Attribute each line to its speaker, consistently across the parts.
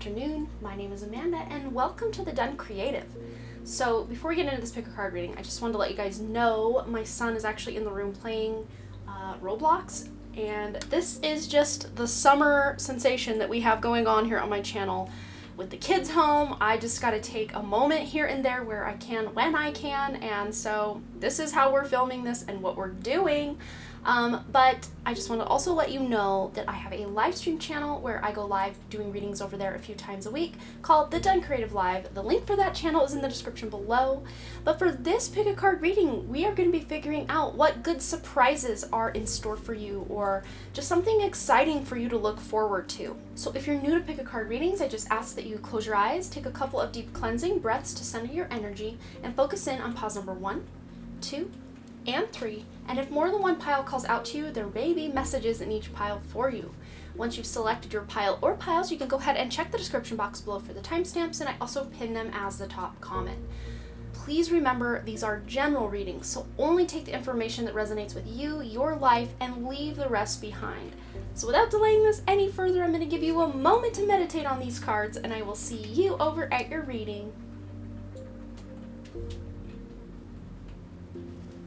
Speaker 1: afternoon. My name is Amanda and welcome to the Done Creative. So before we get into this pick a card reading, I just wanted to let you guys know my son is actually in the room playing Roblox, and this is just the summer sensation that we have going on here on my channel. With the kids home, I just got to take a moment here and there where I can, when I can, and so this is how we're filming this and what we're doing. But I just want to also let you know that I have a live stream channel where I go live doing readings over there a few times a week called The Done Creative Live. The link for that channel is in the description below. But for this pick a card reading, we are going to be figuring out what good surprises are in store for you, or just something exciting for you to look forward to. So if you're new to pick a card readings, I just ask that you close your eyes, take a couple of deep cleansing breaths to center your energy, and focus in on pause number 1, 2, and 3, and if more than one pile calls out to you, there may be messages in each pile for you. Once you've selected your pile or piles, you can go ahead and check the description box below for the timestamps, and I also pin them as the top comment. Please remember, these are general readings, so only take the information that resonates with you, your life, and leave the rest behind. So without delaying this any further, I'm going to give you a moment to meditate on these cards, and I will see you over at your reading.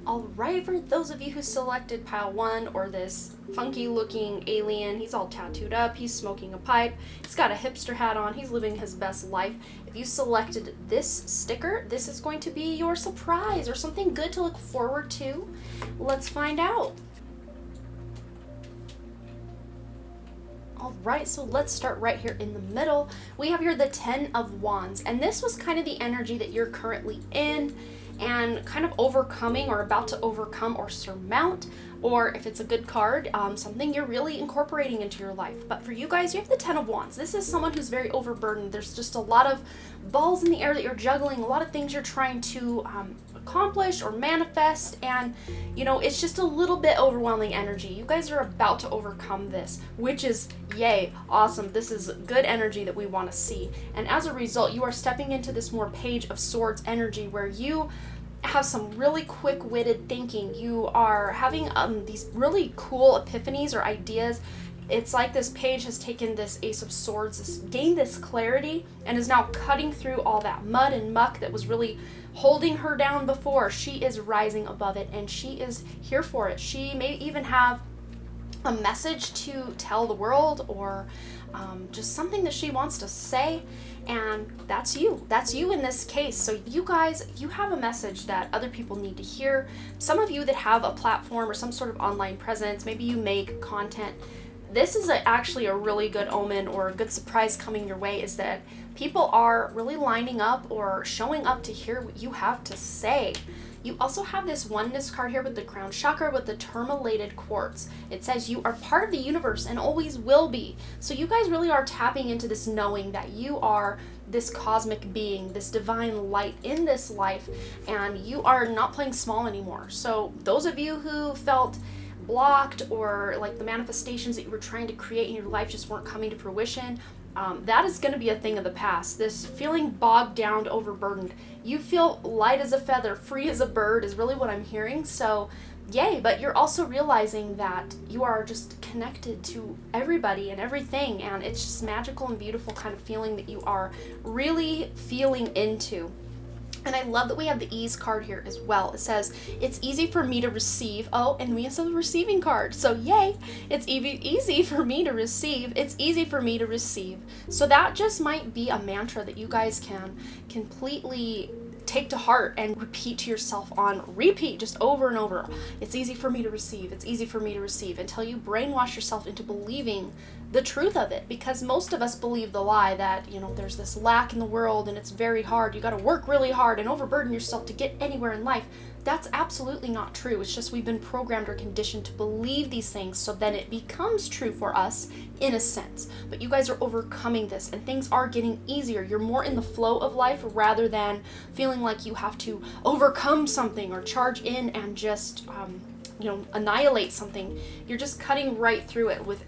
Speaker 1: Alright, for those of you who selected pile 1, or this funky looking alien, he's all tattooed up, he's smoking a pipe, he's got a hipster hat on, he's living his best life. If you selected this sticker, this is going to be your surprise or something good to look forward to. Let's find out. Alright, so let's start right here in the middle. We have here the 10 of Wands, and this was kind of the energy that you're currently in and kind of overcoming or about to overcome or surmount, or if it's a good card, something you're really incorporating into your life. But for you guys, you have the 10 of Wands. This is someone who's very overburdened. There's just a lot of balls in the air that you're juggling, a lot of things you're trying to accomplish or manifest, and you know, it's just a little bit overwhelming energy. You guys are about to overcome this, which is yay, awesome. This is good energy that we want to see, and as a result, you are stepping into this more Page of Swords energy where you have some really quick-witted thinking. You are having these really cool epiphanies or ideas. It's like this page has taken this Ace of Swords, gained this clarity, and is now cutting through all that mud and muck that was really holding her down before. She is rising above it, and she is here for it. She may even have a message to tell the world, or just something that she wants to say, and that's you in this case. So you guys, you have a message that other people need to hear. Some of you that have a platform or some sort of online presence, maybe you make content, this is actually a really good omen or a good surprise coming your way, is that people are really lining up or showing up to hear what you have to say. You also have this oneness card here with the crown chakra with the tourmalated quartz. It says you are part of the universe and always will be. So you guys really are tapping into this knowing that you are this cosmic being, this divine light in this life, and you are not playing small anymore. So those of you who felt blocked, or like the manifestations that you were trying to create in your life just weren't coming to fruition, that is going to be a thing of the past. This feeling bogged down, overburdened, you feel light as a feather, free as a bird is really what I'm hearing. So yay, but you're also realizing that you are just connected to everybody and everything, and it's just magical and beautiful kind of feeling that you are really feeling into. And I love that we have the ease card here as well. It says, it's easy for me to receive. Oh, and we have the receiving card. So yay, it's easy for me to receive. It's easy for me to receive. So that just might be a mantra that you guys can completely take to heart and repeat to yourself on repeat, just over and over. It's easy for me to receive. It's easy for me to receive, until you brainwash yourself into believing the truth of it. Because most of us believe the lie that, you know, there's this lack in the world and it's very hard. You got to work really hard and overburden yourself to get anywhere in life. That's absolutely not true. It's just we've been programmed or conditioned to believe these things, so then it becomes true for us in a sense. But you guys are overcoming this, and things are getting easier. You're more in the flow of life rather than feeling like you have to overcome something or charge in and just annihilate something. You're just cutting right through it with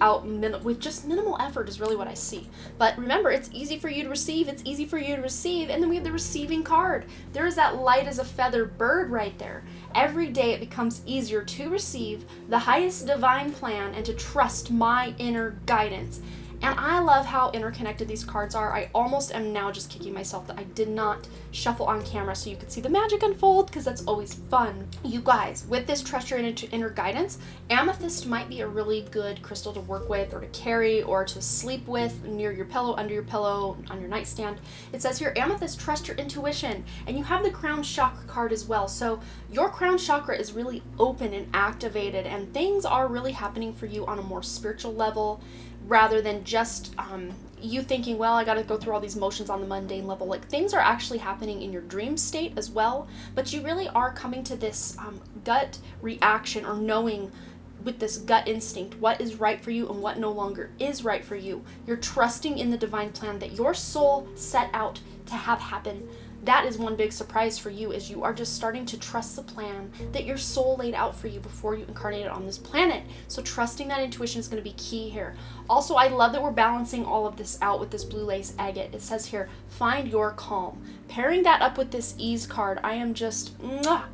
Speaker 1: just minimal effort is really what I see. But remember, it's easy for you to receive. It's easy for you to receive. And then we have the receiving card. There is that light as a feather bird right there. Every day it becomes easier to receive the highest divine plan and to trust my inner guidance. And I love how interconnected these cards are. I almost am now just kicking myself that I did not shuffle on camera so you could see the magic unfold, because that's always fun. You guys, with this trust your inner guidance, amethyst might be a really good crystal to work with or to carry or to sleep with near your pillow, under your pillow, on your nightstand. It says here, amethyst, trust your intuition. And you have the crown chakra card as well. So your crown chakra is really open and activated, and things are really happening for you on a more spiritual level, rather than just you thinking, well, I got to go through all these motions on the mundane level. Like, things are actually happening in your dream state as well, but you really are coming to this gut reaction, or knowing with this gut instinct what is right for you and what no longer is right for you. You're trusting in the divine plan that your soul set out to have happen. That is one big surprise for you, is you are just starting to trust the plan that your soul laid out for you before you incarnated on this planet. So trusting that intuition is going to be key here. Also, I love that we're balancing all of this out with this blue lace agate. It says here, find your calm. Pairing that up with this ease card, I am just,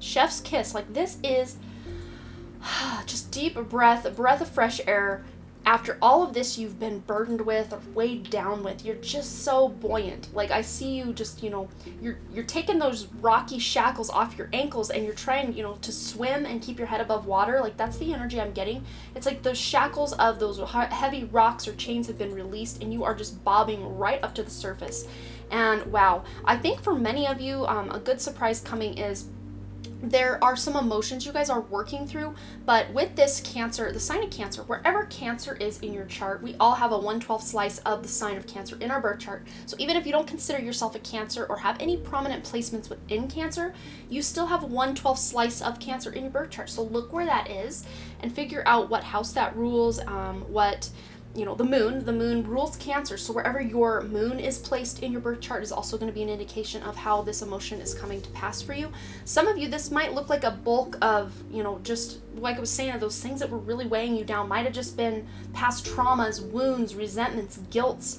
Speaker 1: chef's kiss. Like, this is just deep breath, a breath of fresh air. After all of this you've been burdened with or weighed down with, you're just so buoyant. Like, I see you just, you're taking those rocky shackles off your ankles, and you're trying, to swim and keep your head above water. Like, that's the energy I'm getting. It's like those shackles of those heavy rocks or chains have been released, and you are just bobbing right up to the surface. And wow, I think for many of you, a good surprise coming is there are some emotions you guys are working through, but with this Cancer, the sign of Cancer, wherever Cancer is in your chart, we all have a 1/12 slice of the sign of Cancer in our birth chart. So even if you don't consider yourself a Cancer or have any prominent placements within Cancer, you still have a 1/12 slice of Cancer in your birth chart. So look where that is and figure out what house that rules, the moon rules Cancer. So wherever your moon is placed in your birth chart is also going to be an indication of how this emotion is coming to pass for you. Some of you, this might look like a bulk of, just like I was saying, those things that were really weighing you down might have just been past traumas, wounds, resentments, guilts,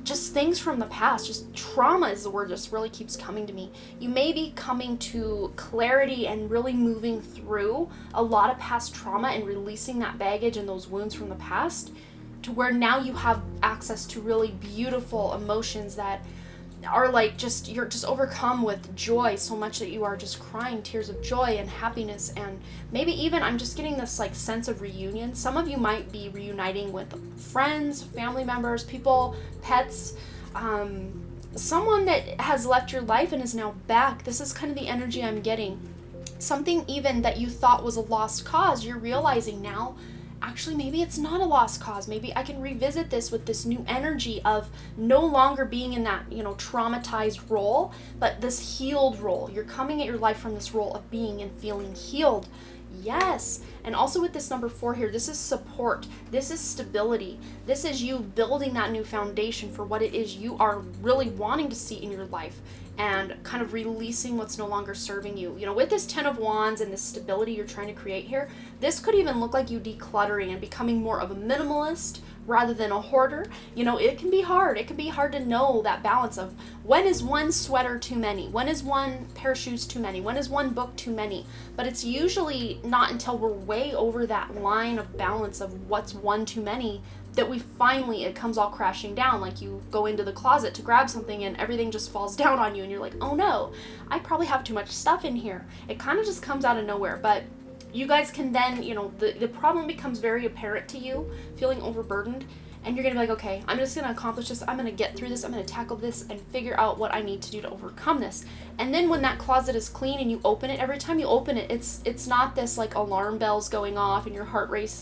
Speaker 1: just things from the past. Just trauma is the word just really keeps coming to me. You may be coming to clarity and really moving through a lot of past trauma and releasing that baggage and those wounds from the past, to where now you have access to really beautiful emotions that are like you're just overcome with joy so much that you are just crying tears of joy and happiness. And maybe even I'm just getting this like sense of reunion. Some of you might be reuniting with friends, family members, people, pets, someone that has left your life and is now back. This is kind of the energy I'm getting. Something even that you thought was a lost cause, you're realizing now, actually, maybe it's not a lost cause. Maybe I can revisit this with this new energy of no longer being in that, traumatized role, but this healed role. You're coming at your life from this role of being and feeling healed. Yes. And also with this number 4 here, this is support. This is stability. This is you building that new foundation for what it is you are really wanting to see in your life, and kind of releasing what's no longer serving you. With this 10 of Wands and this stability you're trying to create here, this could even look like you decluttering and becoming more of a minimalist rather than a hoarder. It can be hard. It can be hard to know that balance of when is one sweater too many? When is one pair of shoes too many? When is one book too many? But it's usually not until we're way over that line of balance of what's one too many that it comes all crashing down. Like, you go into the closet to grab something and everything just falls down on you and you're like, oh no, I probably have too much stuff in here. It kind of just comes out of nowhere. But you guys can then, the problem becomes very apparent to you, feeling overburdened, and you're going to be like, okay, I'm just going to accomplish this. I'm going to get through this. I'm going to tackle this and figure out what I need to do to overcome this. And then when that closet is clean and you open it, every time you open it, it's not this like alarm bells going off and your heart rate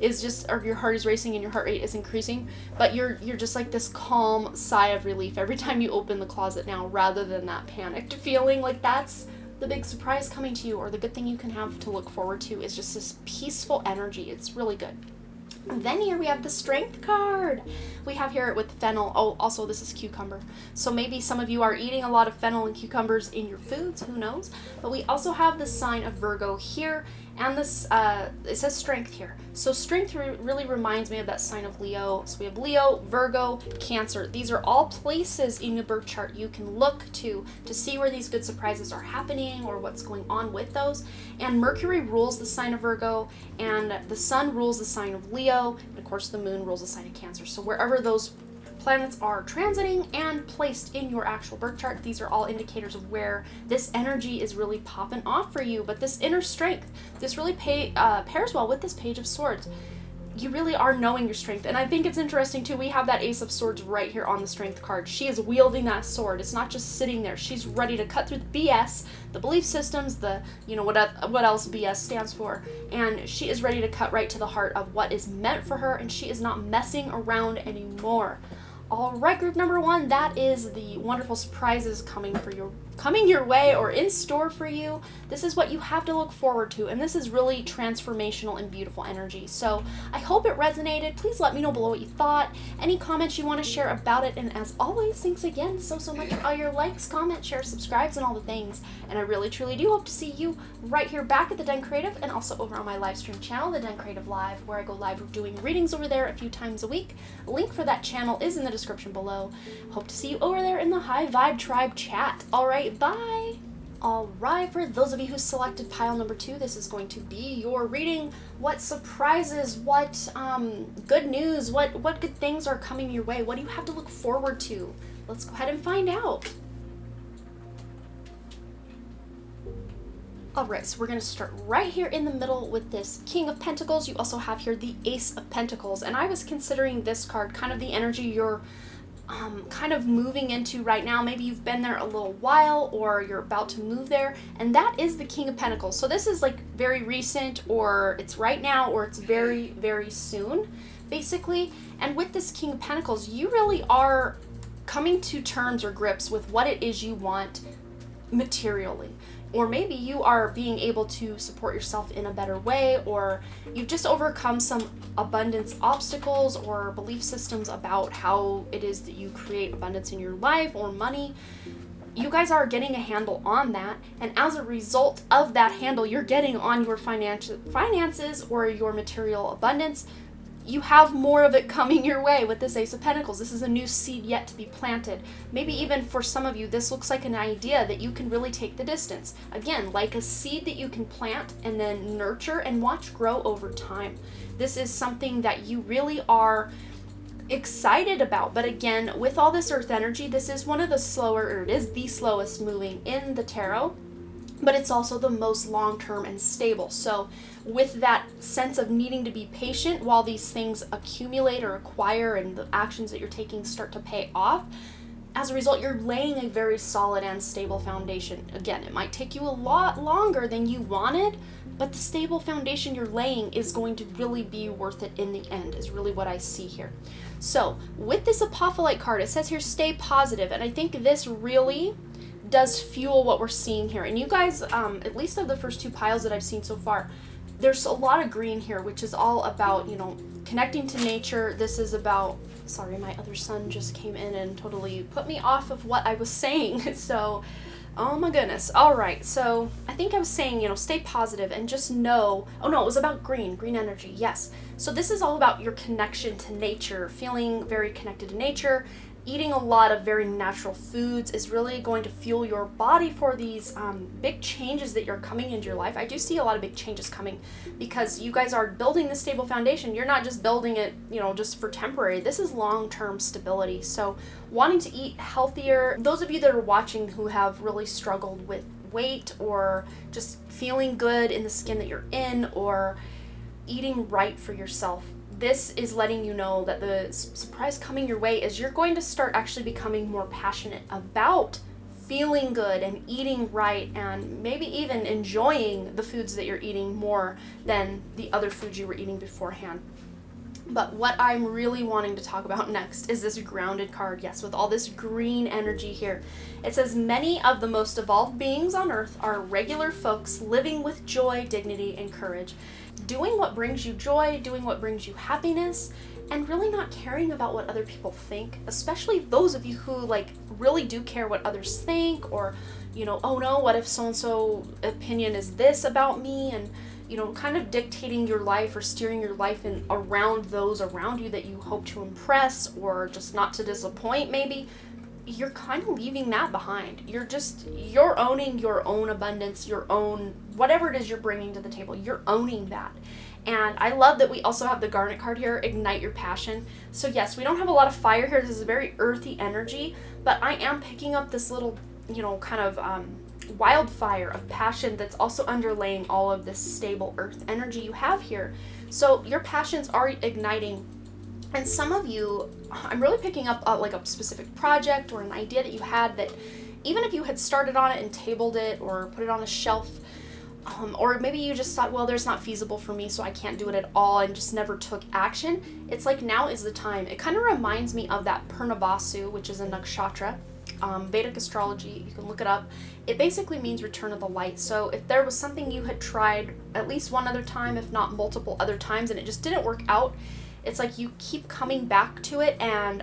Speaker 1: is racing and your heart rate is increasing, but you're just like this calm sigh of relief every time you open the closet now, rather than that panicked feeling. Like, that's the big surprise coming to you, or the good thing you can have to look forward to, is just this peaceful energy. It's really good. And then here we have the Strength card. We have here with fennel. Oh, also this is cucumber. So maybe some of you are eating a lot of fennel and cucumbers in your foods, who knows? But we also have the sign of Virgo here, and this, it says Strength here. So Strength really reminds me of that sign of Leo. So we have Leo, Virgo, Cancer. These are all places in your birth chart you can look to see where these good surprises are happening or what's going on with those. And Mercury rules the sign of Virgo, and the Sun rules the sign of Leo, and of course the moon rules the sign of Cancer. So wherever those planets are transiting and placed in your actual birth chart, these are all indicators of where this energy is really popping off for you. But this inner strength, this really pairs well with this Page of Swords. You really are knowing your strength. And I think it's interesting too, we have that Ace of Swords right here on the Strength card. She is wielding that sword. It's not just sitting there. She's ready to cut through the BS, the belief systems, the, what else BS stands for. And she is ready to cut right to the heart of what is meant for her, and she is not messing around anymore. All right, group number 1, that is the wonderful surprises coming your way or in store for you. This is what you have to look forward to, and this is really transformational and beautiful energy. So I hope it resonated. Please let me know below what you thought, any comments you want to share about it, and as always, thanks again so much for all your likes, comments, shares, subscribes, and all the things. And I really truly do hope to see you right here back at the Den Creative, and also over on my live stream channel, the Den Creative Live, where I go live doing readings over there a few times a week. A link for that channel is in the description below. Hope to see you over there in the High Vibe Tribe chat. All right, bye. All right, for those of you who selected pile number 2, this is going to be your reading. What surprises, what good news, what good things are coming your way? What do you have to look forward to? Let's go ahead and find out. Alright, so we're going to start right here in the middle with this King of Pentacles. You also have here the Ace of Pentacles, and I was considering this card kind of the energy you're kind of moving into right now. Maybe you've been there a little while, or you're about to move there, and that is the King of Pentacles. So this is like very recent, or it's right now, or it's very, very soon, basically. And with this King of Pentacles, you really are coming to terms or grips with what it is you want materially. Or maybe you are being able to support yourself in a better way, or you've just overcome some abundance obstacles or belief systems about how it is that you create abundance in your life or money. You guys are getting a handle on that, and as a result of that handle you're getting on your finances or your material abundance, you have more of it coming your way with this Ace of Pentacles. This is a new seed yet to be planted. Maybe even for some of you, this looks like an idea that you can really take the distance. Again, like a seed that you can plant and then nurture and watch grow over time. This is something that you really are excited about. But again, with all this earth energy, this is one of the slower, or it is the slowest moving in the tarot, but it's also the most long-term and stable. So with that sense of needing to be patient while these things accumulate or acquire and the actions that you're taking start to pay off, as a result, you're laying a very solid and stable foundation. Again, it might take you a lot longer than you wanted, but the stable foundation you're laying is going to really be worth it in the end, is really what I see here. So with this Apophyllite card, it says here, stay positive. And I think this really does fuel what we're seeing here. And you guys, at least of the first 2 piles that I've seen so far, there's a lot of green here, which is all about, connecting to nature. This is about, sorry, my other son just came in and totally put me off of what I was saying. So, oh my goodness. All right. So I think I was saying, stay positive and just know, oh no, it was about green energy. Yes. So this is all about your connection to nature, feeling very connected to nature. Eating a lot of very natural foods is really going to fuel your body for these big changes that you're coming into your life. I do see a lot of big changes coming because you guys are building this stable foundation. You're not just building it, just for temporary. This is long-term stability. So wanting to eat healthier, those of you that are watching who have really struggled with weight or just feeling good in the skin that you're in, or eating right for yourself, this is letting you know that the surprise coming your way is you're going to start actually becoming more passionate about feeling good and eating right, and maybe even enjoying the foods that you're eating more than the other foods you were eating beforehand. But what I'm really wanting to talk about next is this Grounded card. Yes, with all this green energy here. It says, many of the most evolved beings on Earth are regular folks living with joy, dignity, and courage. Doing what brings you joy, doing what brings you happiness, and really not caring about what other people think, especially those of you who really do care what others think, or, oh no, what if so-and-so opinion is this about me, and kind of dictating your life or steering your life in around those around you that you hope to impress or just not to disappoint maybe. you're kind of leaving that behind. You're owning your own abundance, your own, whatever it is you're bringing to the table, you're owning that. And I love that we also have the Garnet card here, Ignite Your Passion. So yes, we don't have a lot of fire here. This is a very earthy energy, but I am picking up this little, kind of wildfire of passion that's also underlaying all of this stable earth energy you have here. So your passions are igniting. And some of you, I'm really picking up like a specific project or an idea that you had that even if you had started on it and tabled it or put it on a shelf, or maybe you just thought, well, there's not feasible for me, so I can't do it at all, and just never took action. It's like now is the time. It kind of reminds me of that Purnavasu, which is a nakshatra. Vedic astrology, you can look it up. It basically means return of the light. So if there was something you had tried at least one other time, if not multiple other times, and it just didn't work out, it's like you keep coming back to it, and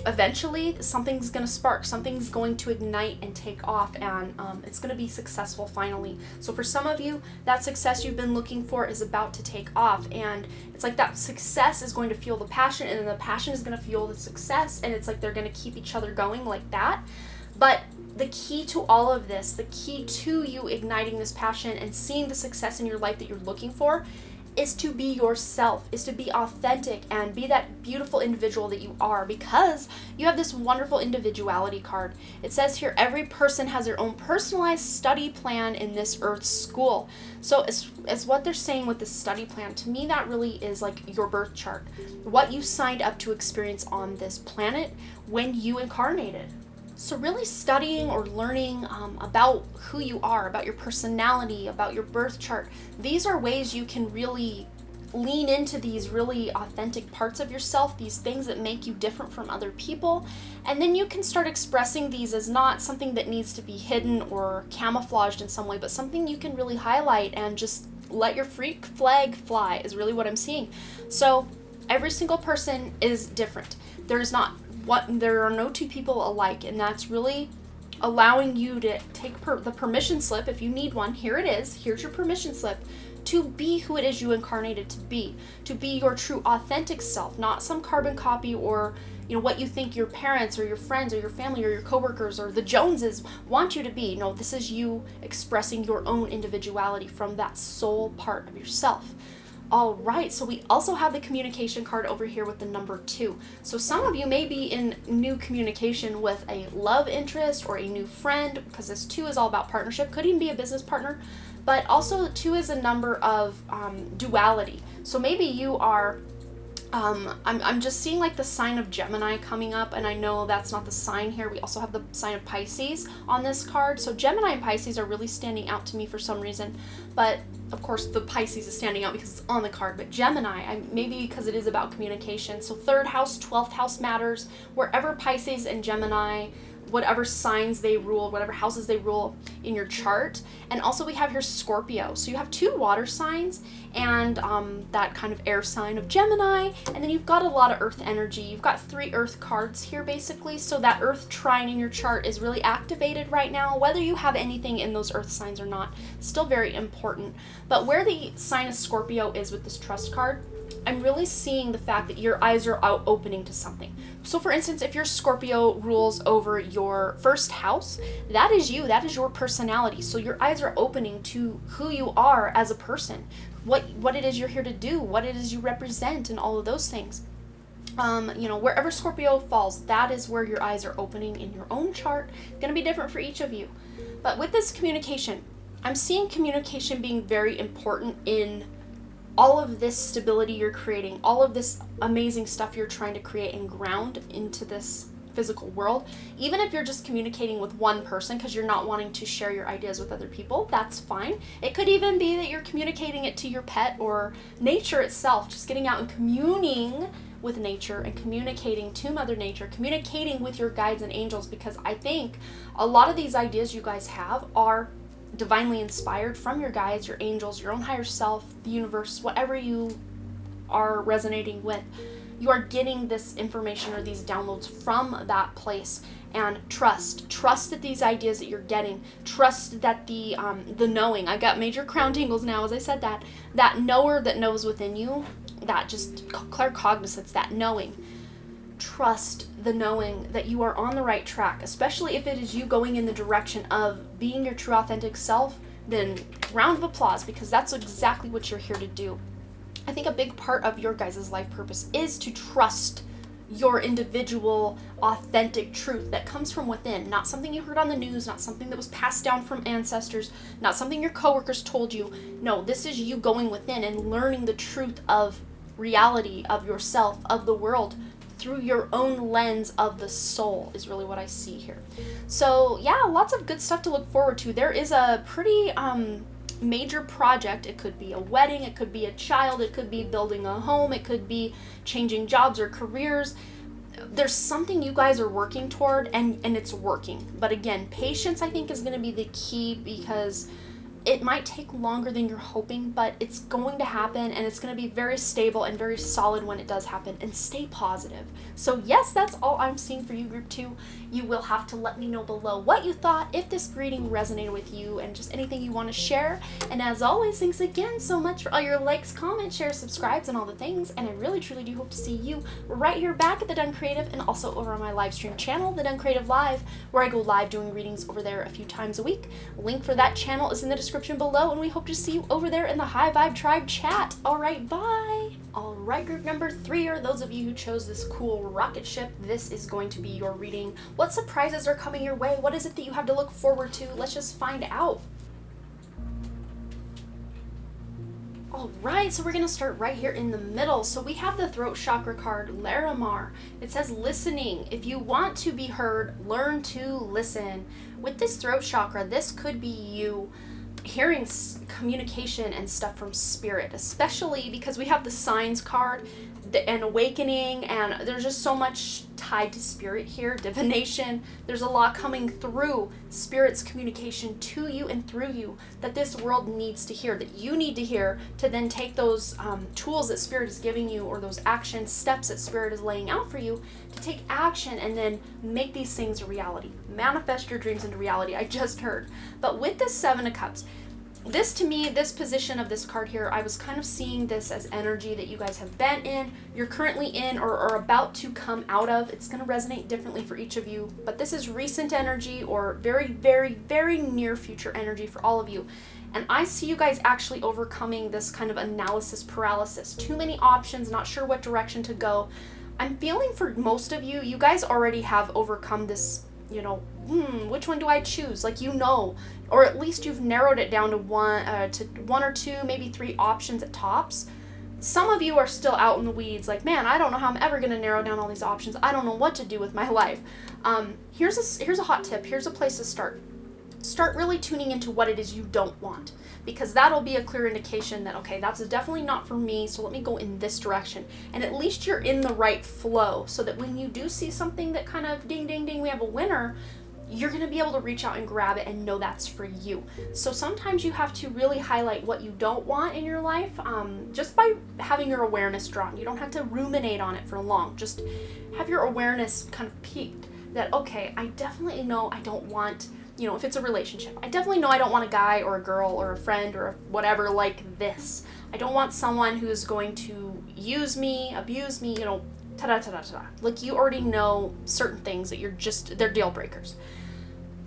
Speaker 1: eventually something's going to spark, something's going to ignite and take off, and it's going to be successful finally. So for some of you, that success you've been looking for is about to take off, and it's like that success is going to fuel the passion, and then the passion is going to fuel the success, and it's like they're going to keep each other going like that. But the key to all of this, the key to you igniting this passion and seeing the success in your life that you're looking for, is to be yourself, is to be authentic and be that beautiful individual that you are, because you have this wonderful individuality card. It says here, every person has their own personalized study plan in this earth school. So as what they're saying with this study plan, to me that really is like your birth chart, what you signed up to experience on this planet when you incarnated. So really studying or learning about who you are, about your personality, about your birth chart, these are ways you can really lean into these really authentic parts of yourself, these things that make you different from other people, and then you can start expressing these as not something that needs to be hidden or camouflaged in some way, but something you can really highlight and just let your freak flag fly is really what I'm seeing. So every single person is different. There are no two people alike, and that's really allowing you to take the permission slip. If you need one, here it is. Here's your permission slip to be who it is you incarnated to be your true authentic self, not some carbon copy or what you think your parents or your friends or your family or your coworkers or the Joneses want you to be. No, this is you expressing your own individuality from that soul part of yourself. All right, so we also have the communication card over here with the number 2. So some of you may be in new communication with a love interest or a new friend, because this 2 is all about partnership, could even be a business partner, but also 2 is a number of duality. So maybe you are, I'm just seeing like the sign of Gemini coming up, and I know that's not the sign here. We also have the sign of Pisces on this card. So Gemini and Pisces are really standing out to me for some reason, but of course the Pisces is standing out because it's on the card, but Gemini, maybe because it is about communication. So 3rd house, 12th house matters. Wherever Pisces and Gemini, whatever signs they rule, whatever houses they rule in your chart. And also we have here Scorpio. So you have 2 water signs and that kind of air sign of Gemini. And then you've got a lot of earth energy. You've got 3 earth cards here basically. So that earth trine in your chart is really activated right now. Whether you have anything in those earth signs or not, still very important. But where the sign of Scorpio is with this trust card, I'm really seeing the fact that your eyes are out opening to something. So for instance, if your Scorpio rules over your 1st house, that is you, that is your personality. So your eyes are opening to who you are as a person, what it is you're here to do, what it is you represent, and all of those things. Wherever Scorpio falls, that is where your eyes are opening in your own chart. It's going to be different for each of you. But with this communication, I'm seeing communication being very important in all of this stability you're creating, all of this amazing stuff you're trying to create and ground into this physical world. Even if you're just communicating with one person because you're not wanting to share your ideas with other people, that's fine. It could even be that you're communicating it to your pet or nature itself, just getting out and communing with nature and communicating to Mother Nature, communicating with your guides and angels, because I think a lot of these ideas you guys have are divinely inspired from your guides, your angels, your own higher self, the universe, whatever you are resonating with. You are getting this information or these downloads from that place. And trust that these ideas that you're getting, trust that the knowing, I got major crown tingles now as I said that knower that knows within you, that just claircognizance, that knowing, trust the knowing that you are on the right track, especially if it is you going in the direction of being your true authentic self, then round of applause, because that's exactly what you're here to do. I think a big part of your guys' life purpose is to trust your individual authentic truth that comes from within, not something you heard on the news, not something that was passed down from ancestors, not something your coworkers told you. No, this is you going within and learning the truth of reality, of yourself, of the world, through your own lens of the soul is really what I see here. So yeah, lots of good stuff to look forward to. There is a pretty major project. It could be a wedding, it could be a child, it could be building a home, it could be changing jobs or careers. There's something you guys are working toward, and it's working. But again, patience I think is going to be the key, because it might take longer than you're hoping, but it's going to happen, and it's going to be very stable and very solid when it does happen. And stay positive. So yes, that's all I'm seeing for you, Group 2. You will have to let me know below what you thought, if this reading resonated with you, and just anything you want to share. And as always, thanks again so much for all your likes, comments, shares, subscribes, and all the things. And I really, truly do hope to see you right here back at The Done Creative, and also over on my live stream channel, The Done Creative Live, where I go live doing readings over there a few times a week. Link for that channel is in the description below, and we hope to see you over there in the High Vibe Tribe chat. All right, bye. All right, group number 3 are those of you who chose this cool rocket ship. This is going to be your reading. What surprises are coming your way? What is it that you have to look forward to? Let's just find out. All right, so we're going to start right here in the middle. So we have the throat chakra card, Larimar. It says listening. If you want to be heard, learn to listen. With this throat chakra, this could be you hearing communication and stuff from spirit, especially because we have the signs card and awakening, and there's just so much tied to spirit here, divination. There's a lot coming through spirit's communication to you and through you that this world needs to hear, that you need to hear, to then take those tools that spirit is giving you, or those action steps that spirit is laying out for you, to take action and then make these things a reality. Manifest your dreams into reality, I just heard. But with this 7 of Cups, this to me, this position of this card here, I was kind of seeing this as energy that you guys have been in, you're currently in, or are about to come out of. It's going to resonate differently for each of you, but this is recent energy, or very, very, very near future energy for all of you. And I see you guys actually overcoming this kind of analysis paralysis. Too many options, not sure what direction to go. I'm feeling for most of you, you guys already have overcome this, you know, which one do I choose? Like, you know, or at least you've narrowed it down to one or two, maybe 3 options at tops. Some of you are still out in the weeds, like, man, I don't know how I'm ever going to narrow down all these options. I don't know what to do with my life. Here's a hot tip. Here's a place to start. Start really tuning into what it is you don't want, because that'll be a clear indication that, okay, that's definitely not for me, so let me go in this direction. And at least you're in the right flow, so that when you do see something that kind of ding, ding, ding, we have a winner, you're going to be able to reach out and grab it and know that's for you. So sometimes you have to really highlight what you don't want in your life, just by having your awareness drawn. You don't have to ruminate on it for long. Just have your awareness kind of peaked that, okay, I definitely know I don't want, you know, if it's a relationship, I definitely know I don't want a guy or a girl or a friend or whatever like this. I don't want someone who's going to use me, abuse me, you know, ta-da-ta-da-ta-da. Like, you already know certain things that they're deal breakers.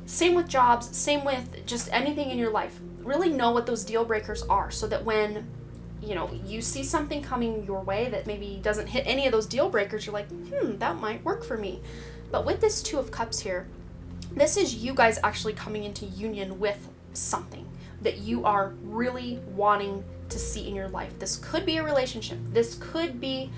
Speaker 1: Same with jobs, same with just anything in your life. Really know what those deal breakers are, so that when, you know, you see something coming your way that maybe doesn't hit any of those deal breakers, you're like, that might work for me. But with this 2 of Cups here, this is you guys actually coming into union with something that you are really wanting to see in your life. This could be a relationship. This could be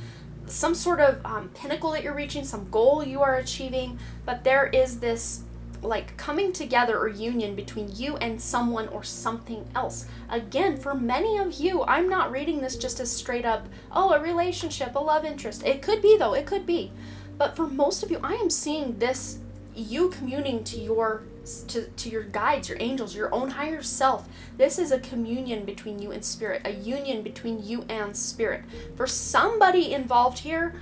Speaker 1: some sort of pinnacle that you're reaching, some goal you are achieving, but there is this like coming together or union between you and someone or something else. Again, for many of you, I'm not reading this just as straight up, oh, a relationship, a love interest. It could be though, it could be. But for most of you, I am seeing this, you communing to your guides, your angels, your own higher self. This is a communion between you and spirit, a union between you and spirit. For somebody involved here,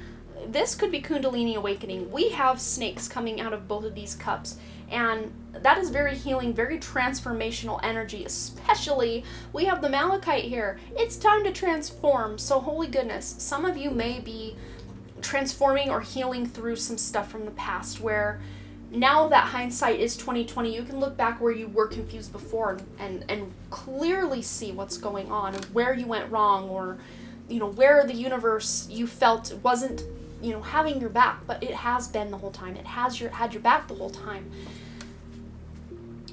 Speaker 1: this could be Kundalini awakening. We have snakes coming out of both of these cups, and that is very healing, very transformational energy. Especially, we have the Malachite here. It's time to transform. So holy goodness, some of you may be transforming or healing through some stuff from the past, where now that hindsight is 2020, you can look back where you were confused before and clearly see what's going on and where you went wrong, or where the universe you felt wasn't having your back, but it has been the whole time. It has had your back the whole time.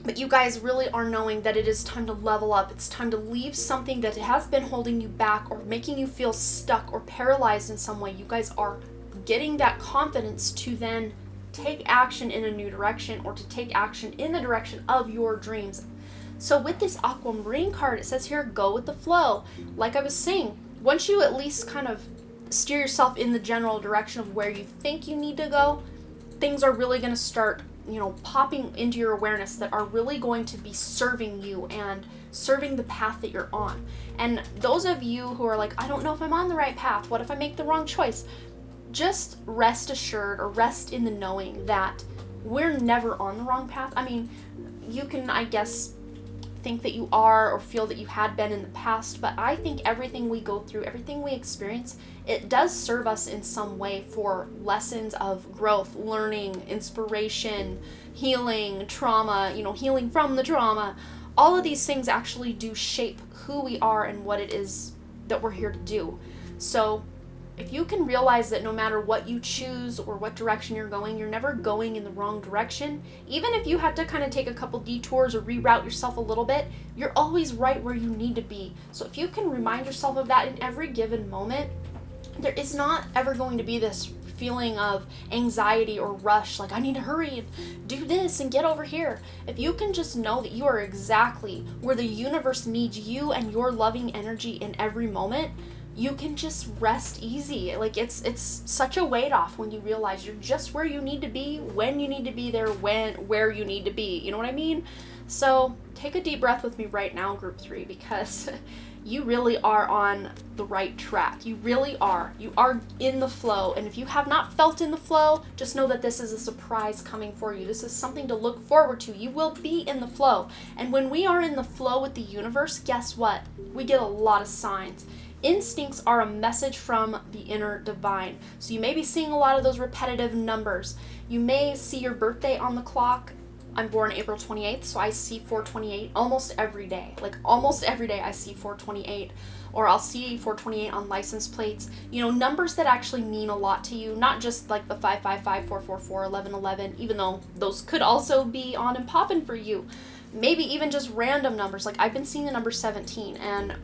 Speaker 1: But you guys really are knowing that it is time to level up. It's time to leave something that has been holding you back or making you feel stuck or paralyzed in some way. You guys are getting that confidence to then take action in a new direction, or to take action in the direction of your dreams. So with this Aquamarine card, it says here, go with the flow. Like I was saying, once you at least kind of steer yourself in the general direction of where you think you need to go, things are really going to start popping into your awareness that are really going to be serving you and serving the path that you're on. And those of you who are like, I don't know if I'm on the right path, what if I make the wrong choice? Just rest assured, or rest in the knowing that we're never on the wrong path. I mean, you can, I guess, think that you are or feel that you had been in the past, but I think everything we go through, everything we experience, it does serve us in some way for lessons of growth, learning, inspiration, healing, trauma, healing from the trauma. All of these things actually do shape who we are and what it is that we're here to do. So if you can realize that no matter what you choose or what direction you're going, you're never going in the wrong direction. Even if you had to kind of take a couple detours or reroute yourself a little bit, you're always right where you need to be. So if you can remind yourself of that in every given moment, there is not ever going to be this feeling of anxiety or rush, like I need to hurry and do this and get over here. If you can just know that you are exactly where the universe needs you and your loving energy in every moment, you can just rest easy. Like it's such a weight off when you realize you're just where you need to be, when you need to be there, where you need to be. You know what I mean? So take a deep breath with me right now, group 3, because you really are on the right track. You really are. You are in the flow. And if you have not felt in the flow, just know that this is a surprise coming for you. This is something to look forward to. You will be in the flow. And when we are in the flow with the universe, guess what? We get a lot of signs. Instincts are a message from the inner divine. So you may be seeing a lot of those repetitive numbers. You may see your birthday on the clock. I'm born April 28th, so I see 428 almost every day. Like almost every day I see 428, or I'll see 428 on license plates. Numbers that actually mean a lot to you, not just like the 555, 444, 1111, even though those could also be on and popping for you. Maybe even just random numbers. Like I've been seeing the number 17, and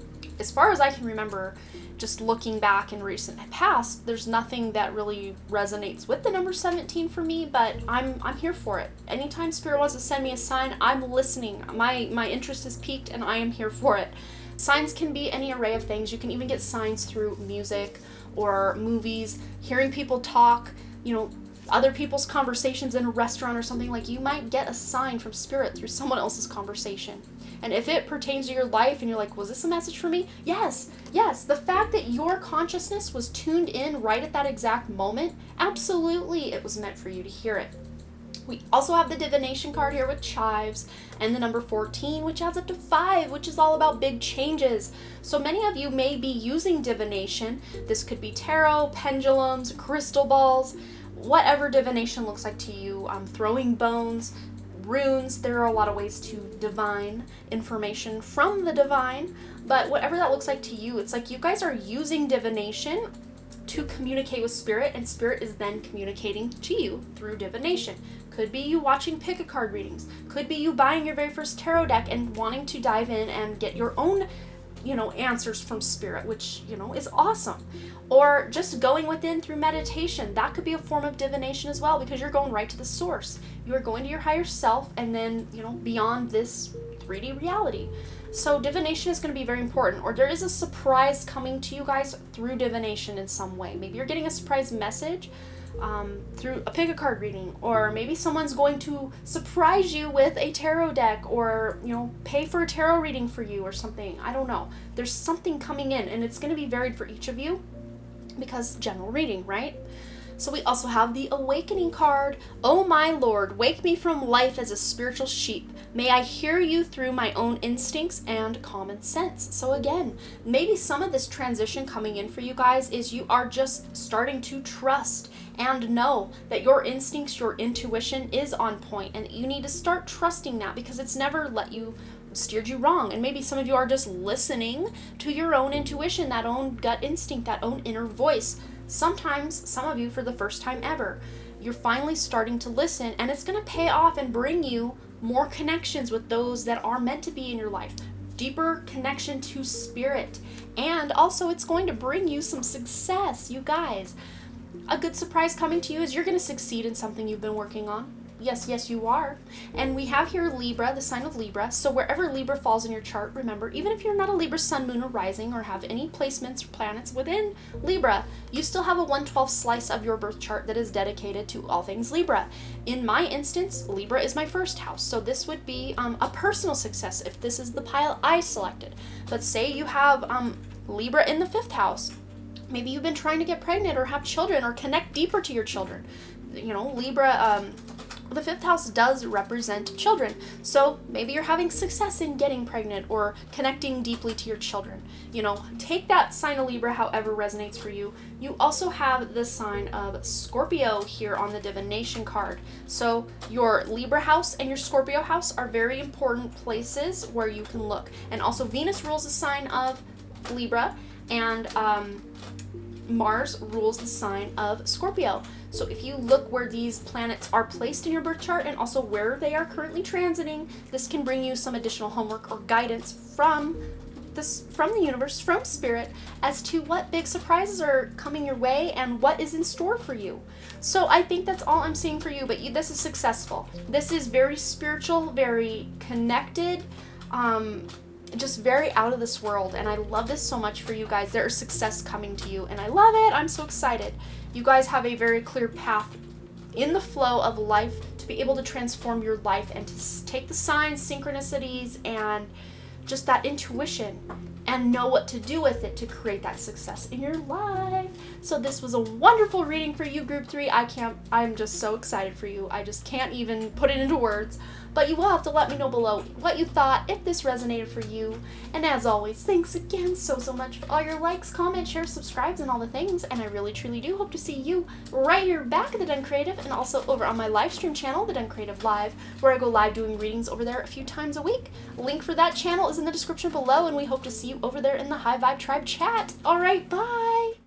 Speaker 1: as far as I can remember, just looking back in recent past, there's nothing that really resonates with the number 17 for me, but I'm here for it. Anytime Spirit wants to send me a sign, I'm listening. My interest is piqued and I am here for it. Signs can be any array of things. You can even get signs through music or movies, hearing people talk, other people's conversations in a restaurant or something. Like you might get a sign from Spirit through someone else's conversation. And if it pertains to your life and you're like, was this a message for me? Yes. The fact that your consciousness was tuned in right at that exact moment, absolutely it was meant for you to hear it. We also have the divination card here with chives and the number 14, which adds up to 5, which is all about big changes. So many of you may be using divination. This could be tarot, pendulums, crystal balls, whatever divination looks like to you, throwing bones, runes. There are a lot of ways to divine information from the divine, but whatever that looks like to you, it's like you guys are using divination to communicate with Spirit, and Spirit is then communicating to you through divination. Could be you watching pick a card readings, could be you buying your very first tarot deck and wanting to dive in and get your own answers from Spirit, which is awesome. Or just going within through meditation. That could be a form of divination as well, because you're going right to the source. You are going to your higher self and then beyond this 3D reality. So divination is going to be very important. Or there is a surprise coming to you guys through divination in some way. Maybe you're getting a surprise message through a pick a card reading, or maybe someone's going to surprise you with a tarot deck, or pay for a tarot reading for you or something. I don't know. There's something coming in, and it's going to be varied for each of you because general reading, right? So we also have the Awakening card. Oh my Lord, wake me from life as a spiritual sheep. May I hear you through my own instincts and common sense. So again, maybe some of this transition coming in for you guys is you are just starting to trust and know that your instincts, your intuition is on point, and you need to start trusting that because it's never steered you wrong. And maybe some of you are just listening to your own intuition, that own gut instinct, that own inner voice. Sometimes, some of you, for the first time ever, you're finally starting to listen, and it's going to pay off and bring you more connections with those that are meant to be in your life, deeper connection to spirit, and also it's going to bring you some success. You guys, a good surprise coming to you is you're going to succeed in something you've been working on. Yes, you are. And we have here Libra, the sign of Libra. So wherever Libra falls in your chart, remember, even if you're not a Libra sun, moon, or rising, or have any placements or planets within Libra, you still have a 1/12 slice of your birth chart that is dedicated to all things Libra. In my instance, Libra is my first house. So this would be a personal success if this is the pile I selected. But say you have Libra in the 5th house. Maybe you've been trying to get pregnant or have children or connect deeper to your children. You know, Libra, the 5th house does represent children. So maybe you're having success in getting pregnant or connecting deeply to your children. You know, take that sign of Libra however resonates for you. You also have the sign of Scorpio here on the divination card. So your Libra house and your Scorpio house are very important places where you can look. And also Venus rules the sign of Libra, and Mars rules the sign of Scorpio. So if you look where these planets are placed in your birth chart and also where they are currently transiting, this can bring you some additional homework or guidance from the universe, from spirit, as to what big surprises are coming your way and what is in store for you. So I think that's all I'm seeing for you, but this is successful. This is very spiritual, very connected, just very out of this world, and I love this so much for you guys. There is success coming to you, and I love it. I'm so excited. You guys have a very clear path in the flow of life to be able to transform your life and to take the signs, synchronicities, and just that intuition and know what to do with it to create that success in your life. So this was a wonderful reading for you, Group 3. I'm just so excited for you. I just can't even put it into words. But you will have to let me know below what you thought, if this resonated for you. And as always, thanks again so much for all your likes, comments, shares, subscribes, and all the things. And I really, truly do hope to see you right here back at The Done Creative, and also over on my live stream channel, The Done Creative Live, where I go live doing readings over there a few times a week. Link for that channel is in the description below, and we hope to see you over there in the High Vibe Tribe chat. All right, bye!